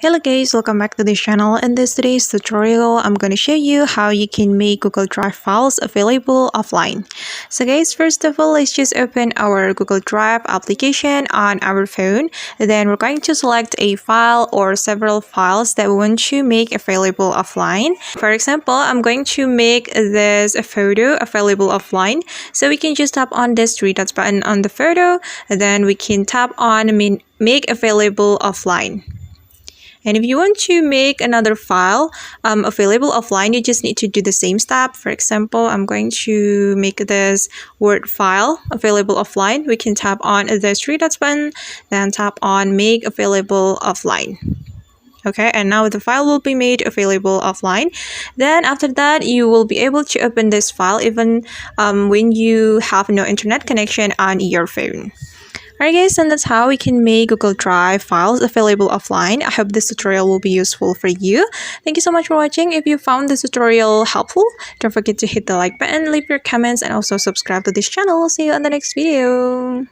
Hello guys, welcome back to this channel. In today's tutorial, I'm going to show you how you can make Google Drive files available offline. So guys, first of all, let's just open our Google Drive application on our phone. Then we're going to select a file or several files that we want to make available offline. For example, I'm going to make this photo available offline. So we can just tap on this three dots button on the photo. And then we can tap on make available offline. And if you want to make another file available offline, you just need to do the same step. For example, I'm going to make this Word file available offline. We can tap on the three dots button, then tap on make available offline. Okay, and now the file will be made available offline. Then after that, you will be able to open this file even when you have no internet connection on your phone. Alright guys, and that's how we can make Google Drive files available offline. I hope this tutorial will be useful for you. Thank you so much for watching. If you found this tutorial helpful, don't forget to hit the like button, leave your comments, and also subscribe to this channel. See you on the next video.